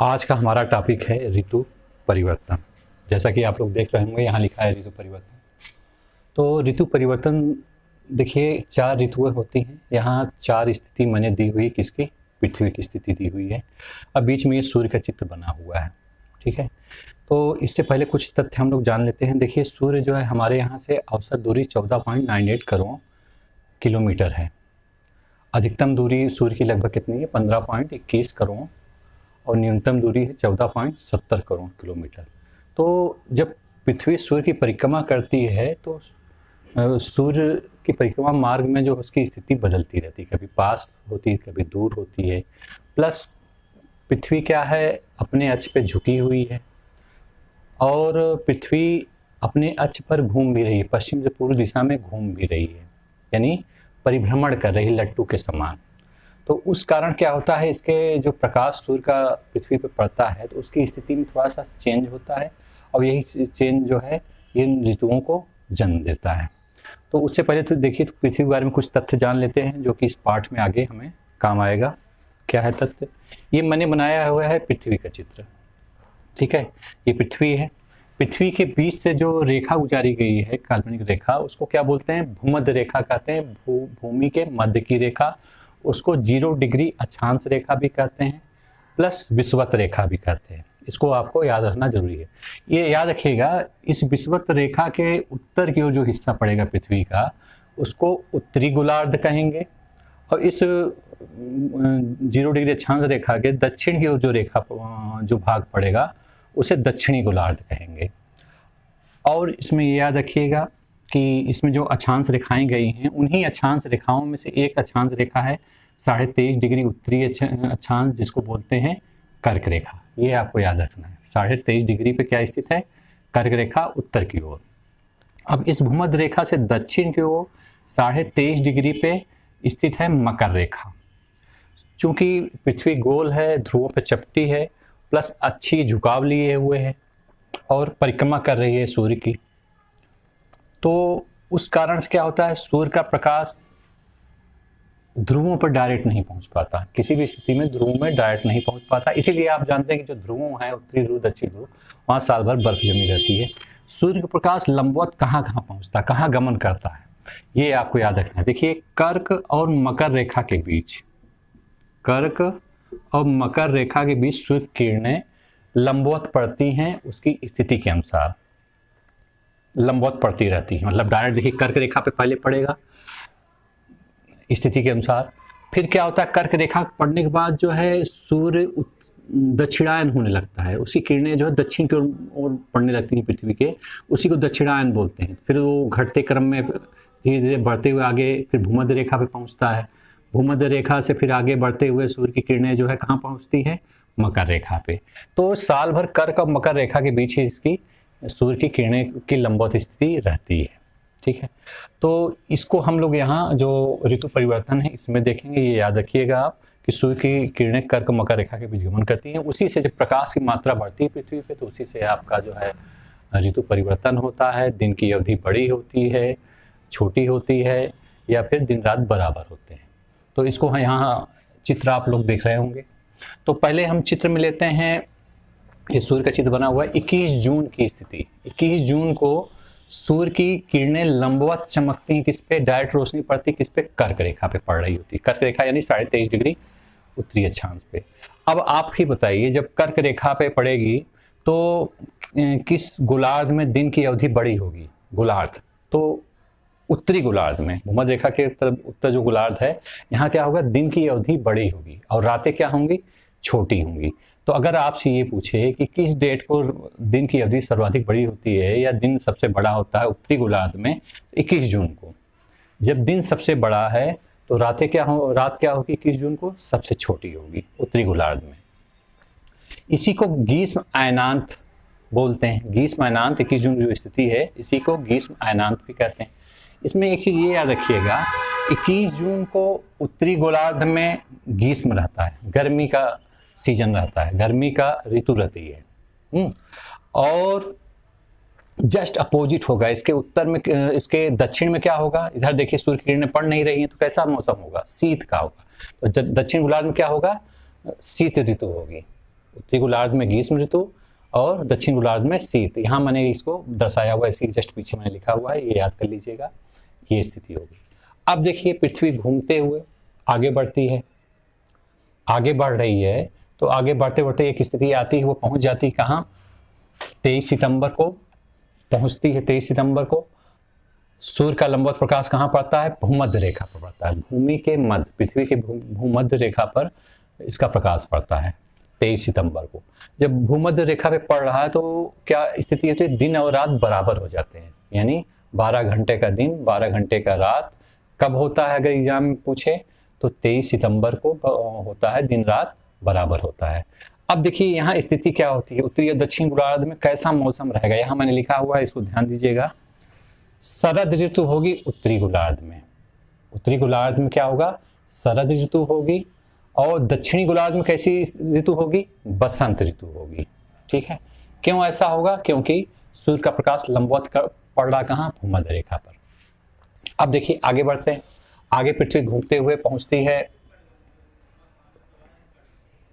आज का हमारा टॉपिक है ऋतु परिवर्तन। जैसा कि आप लोग देख रहे होंगे, यहाँ लिखा है ऋतु परिवर्तन। तो ऋतु परिवर्तन देखिए, 4 ऋतुएं होती हैं। यहाँ 4 स्थिति मैंने दी हुई है। किसकी? पृथ्वी की स्थिति दी हुई है। अब बीच में ये सूर्य का चित्र बना हुआ है, ठीक है। तो इससे पहले कुछ तथ्य हम लोग जान लेते हैं। देखिए, सूर्य जो है हमारे यहाँ से औसत दूरी 14.98 करोड़ किलोमीटर है। अधिकतम दूरी सूर्य की लगभग कितनी है? 15.21 करोड़ और न्यूनतम दूरी है 14.70 करोड़ किलोमीटर। तो जब पृथ्वी सूर्य की परिक्रमा करती है तो सूर्य की परिक्रमा मार्ग में जो उसकी स्थिति बदलती रहती है, कभी पास होती है, कभी दूर होती है। प्लस पृथ्वी क्या है, अपने अक्ष पे झुकी हुई है और पृथ्वी अपने अक्ष पर घूम भी रही है, पश्चिम से पूर्व दिशा में घूम भी रही है, यानी परिभ्रमण कर रही है लट्टू के समान। तो उस कारण क्या होता है, इसके जो प्रकाश सूर्य का पृथ्वी पर पड़ता है तो उसकी स्थिति में थोड़ा सा चेंज होता है और यही चेंज जो है इन ऋतुओं को जन्म देता है। तो उससे पहले तो देखिए, तो पृथ्वी के बारे में कुछ तथ्य जान लेते हैं जो कि इस पाठ में आगे हमें काम आएगा। क्या है तथ्य? ये मैंने बनाया हुआ है पृथ्वी का चित्र, ठीक है। ये पृथ्वी है। पृथ्वी के बीच से जो रेखा गुजारी गई है, काल्पनिक रेखा, उसको क्या बोलते हैं? भूमध्य रेखा कहते हैं। भूमि के मध्य की रेखा, उसको 0 डिग्री अक्षांश रेखा भी कहते हैं, प्लस विषुवत रेखा भी कहते हैं। इसको आपको याद रखना जरूरी है। ये याद रखिएगा, इस विषुवत रेखा के उत्तर की ओर जो हिस्सा पड़ेगा पृथ्वी का, उसको उत्तरी गोलार्ध कहेंगे और इस 0 डिग्री अक्षांश रेखा के दक्षिण की ओर जो रेखा जो भाग पड़ेगा उसे दक्षिणी गोलार्ध कहेंगे। और इसमें ये याद रखिएगा कि इसमें जो अक्षांश रेखाएं गई हैं, उन्हीं अक्षांश रेखाओं में से एक अक्षांश रेखा है 23.5 डिग्री उत्तरी अक्षांश, जिसको बोलते हैं कर्क रेखा। ये आपको याद रखना है। 23.5 डिग्री पे क्या स्थित है? कर्क रेखा, उत्तर की ओर। अब इस भूमध्य रेखा से दक्षिण की ओर 23.5 डिग्री पे स्थित है मकर रेखा। चूंकि पृथ्वी गोल है, ध्रुवों पे चपटी है, प्लस अच्छी झुकाव लिए हुए है और परिक्रमा कर रही है सूर्य की, तो उस कारण से क्या होता है, सूर्य का प्रकाश ध्रुवों पर डायरेक्ट नहीं पहुंच पाता। किसी भी स्थिति में ध्रुवों में डायरेक्ट नहीं पहुंच पाता। इसीलिए आप जानते हैं कि जो ध्रुवों हैं, उत्तरी ध्रुव, दक्षिण ध्रुव, वहां साल भर बर्फ जमी रहती है। सूर्य का प्रकाश लंबवत कहाँ कहाँ पहुंचता है, कहाँ गमन करता है, ये आपको याद रखना है। देखिए, कर्क और मकर रेखा के बीच, कर्क और मकर रेखा के बीच सूर्य किरणें लंबवत पड़ती हैं, उसकी स्थिति के अनुसार लंबवत पड़ती रहती है। मतलब डायरेक्ट देखिए, कर्क रेखा पे पहले पड़ेगा स्थिति के अनुसार। फिर क्या होता है, कर्क रेखा पड़ने के बाद जो है सूर्य दक्षिणायन होने लगता है, उसकी किरणें जो है दक्षिण की ओर पड़ने लगती हैं पृथ्वी के, उसी को दक्षिणायन बोलते हैं। फिर वो घटते क्रम में धीरे धीरे बढ़ते हुए आगे फिर भूमध्य रेखा पे पहुंचता है। भूमध्य रेखा से फिर आगे बढ़ते हुए सूर्य की किरणें जो है कहाँ पहुंचती है? मकर रेखा पे। तो साल भर कर्क और मकर रेखा के बीच ही इसकी सूर्य की किरणें की लंबवत स्थिति रहती है, ठीक है। तो इसको हम लोग यहाँ जो ऋतु परिवर्तन है इसमें देखेंगे। ये याद रखिएगा आप कि सूर्य की किरणें कर्क मकर रेखा के बीच गमन करती हैं। उसी से जब प्रकाश की मात्रा बढ़ती है पृथ्वी पे, तो उसी से आपका जो है ऋतु परिवर्तन होता है। दिन की अवधि बड़ी होती है, छोटी होती है, या फिर दिन रात बराबर होते हैं। तो इसको यहाँ चित्र आप लोग देख रहे होंगे। तो पहले हम चित्र में लेते हैं, ये सूर्य का चित्र बना हुआ है। 21 जून की स्थिति। 21 जून को सूर्य की किरणें लंबवत चमकती हैं। किस पे? डायरेक्ट रोशनी पड़ती है किस पे? कर्क रेखा पे पड़ रही होती है। कर्क रेखा यानी 23.5 डिग्री उत्तरी अक्षांश पे। अब आप ही बताइए, जब कर्क रेखा पे पड़ेगी तो किस गोलार्ध में दिन की अवधि बड़ी होगी? गोलार्ध तो उत्तरी गोलार्ध में, भूमध्य रेखा के तरफ उत्तर जो गोलार्ध है, यहाँ क्या होगा? दिन की अवधि बड़ी होगी और रातें क्या होंगी? छोटी होंगी। तो अगर आपसे ये पूछे कि किस डेट को दिन की अवधि सर्वाधिक बड़ी होती है या दिन सबसे बड़ा होता है उत्तरी गोलार्ध में, 21 जून को। जब दिन सबसे बड़ा है तो रात क्या होगी? 21 जून को सबसे छोटी होगी उत्तरी गोलार्ध में। इसी को ग्रीष्म अयनांत बोलते हैं। ग्रीष्म अयनांत 21 जून जो स्थिति है, इसी को ग्रीष्म अयनांत भी कहते हैं। इसमें एक चीज ये याद रखिएगा, 21 जून को उत्तरी गोलार्ध में ग्रीष्म रहता है, गर्मी का सीजन रहता है, गर्मी का ऋतु रहती है। और जस्ट अपोजिट होगा इसके उत्तर में, इसके दक्षिण में क्या होगा? इधर देखिए सूर्य की किरणें पड़ नहीं रही हैं, तो कैसा मौसम होगा? शीत का होगा। तो दक्षिण गोलार्ध में क्या होगा? शीत ऋतु होगी। उत्तरी गोलार्ध में ग्रीष्म ऋतु और दक्षिण गोलार्ध में शीत। यहाँ मैंने इसको दर्शाया हुआ है, इसी जस्ट पीछे मैंने लिखा हुआ है, ये याद कर लीजिएगा, ये स्थिति होगी। अब देखिए पृथ्वी घूमते हुए आगे बढ़ती है, आगे बढ़ रही है, तो आगे बढ़ते बढ़ते एक स्थिति आती है, वो पहुंच जाती है कहाँ, 23 सितंबर को पहुंचती है। 23 सितंबर को सूर्य का लंबवत प्रकाश कहाँ पड़ता है, भूमध्य रेखा पर पड़ता है, भूमि के मध्य, पृथ्वी के भूमध्य रेखा पर इसका प्रकाश पड़ता है 23 सितंबर को। जब भूमध्य रेखा पे पड़ रहा है तो क्या स्थिति होती है, दिन और रात बराबर हो जाते हैं, यानी 12 घंटे का दिन 12 घंटे का रात। कब होता है अगर एग्जाम में पूछे तो 23 सितंबर को होता है, दिन रात बराबर होता है। अब देखिए यहाँ स्थिति क्या होती है, उत्तरी और दक्षिण गोलार्ध में कैसा मौसम रहेगा, यहाँ मैंने लिखा हुआ है, इसको ध्यान दीजिएगा। शरद ऋतु होगी उत्तरी गोलार्ध में, उत्तरी गोलार्ध में क्या होगा, शरद ऋतु होगी, और दक्षिणी गोलार्ध में कैसी ऋतु होगी, बसंत ऋतु होगी। ठीक है, क्यों ऐसा होगा, क्योंकि सूर्य का प्रकाश लंबवत पड़ रहा कहाँ, भूमध्य रेखा पर। अब देखिए आगे बढ़ते हैं, आगे पृथ्वी घूमते हुए पहुंचती है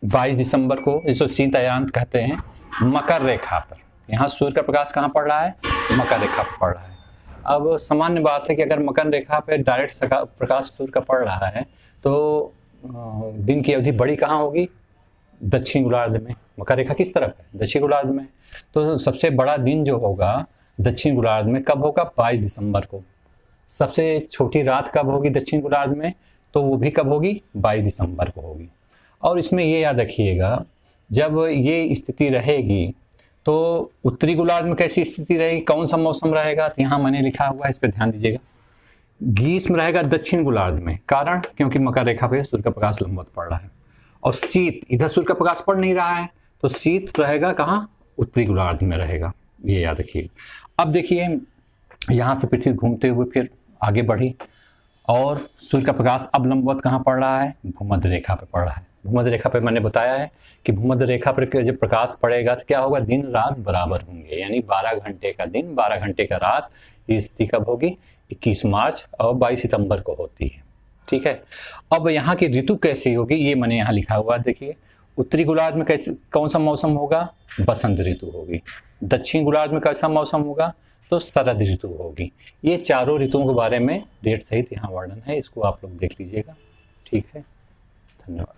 22 दिसंबर को, जिसको शीतयांत कहते हैं, मकर रेखा पर। यहाँ सूर्य का प्रकाश कहाँ पड़ रहा है, मकर रेखा पर पड़ रहा है। अब सामान्य बात है कि अगर मकर रेखा पर डायरेक्ट प्रकाश सूर्य का पड़ रहा है तो दिन की अवधि बड़ी कहाँ होगी, दक्षिण गोलार्ध में। मकर रेखा किस तरफ है, दक्षिण गोलार्ध में, तो सबसे बड़ा दिन जो होगा दक्षिण गोलार्ध में कब होगा, 22 दिसंबर को। सबसे छोटी रात कब होगी दक्षिण गोलार्ध में, तो वो भी कब होगी, 22 दिसंबर को होगी। और इसमें ये याद रखिएगा, जब ये स्थिति रहेगी तो उत्तरी गोलार्ध में कैसी स्थिति रहेगी, कौन सा मौसम रहेगा, तो यहाँ मैंने लिखा हुआ है, इस पर ध्यान दीजिएगा। ग्रीष्म रहेगा दक्षिण गोलार्ध में, कारण क्योंकि मकर रेखा पे सूर्य का प्रकाश लंबवत पड़ रहा है, और शीत, इधर सूर्य का प्रकाश पड़ नहीं रहा है तो शीत रहेगा कहाँ, उत्तरी गोलार्ध में रहेगा, ये याद रखिए। अब देखिए यहाँ से पृथ्वी घूमते हुए फिर आगे बढ़ी और सूर्य का प्रकाश अब लंबवत कहाँ पड़ रहा है, भूमध्य रेखा पर पड़ रहा है। भूमध्य रेखा पर मैंने बताया है कि भूमध्य रेखा पर जब प्रकाश पड़ेगा तो क्या होगा, दिन रात बराबर होंगे, यानी 12 घंटे का दिन 12 घंटे का रात। ये स्थिति कब होगी, 21 मार्च और 22 सितंबर को होती है। ठीक है, अब यहाँ की ऋतु कैसी होगी ये मैंने यहाँ लिखा हुआ, देखिए उत्तरी गोलार्ध में कैसे कौन सा मौसम होगा, बसंत ऋतु होगी। दक्षिण गोलार्ध में कैसा मौसम होगा, तो शरद ऋतु होगी। ये चारों ऋतुओं के बारे में डेट सहित यहाँ वर्णन है, इसको आप लोग देख लीजिएगा। ठीक है, धन्यवाद।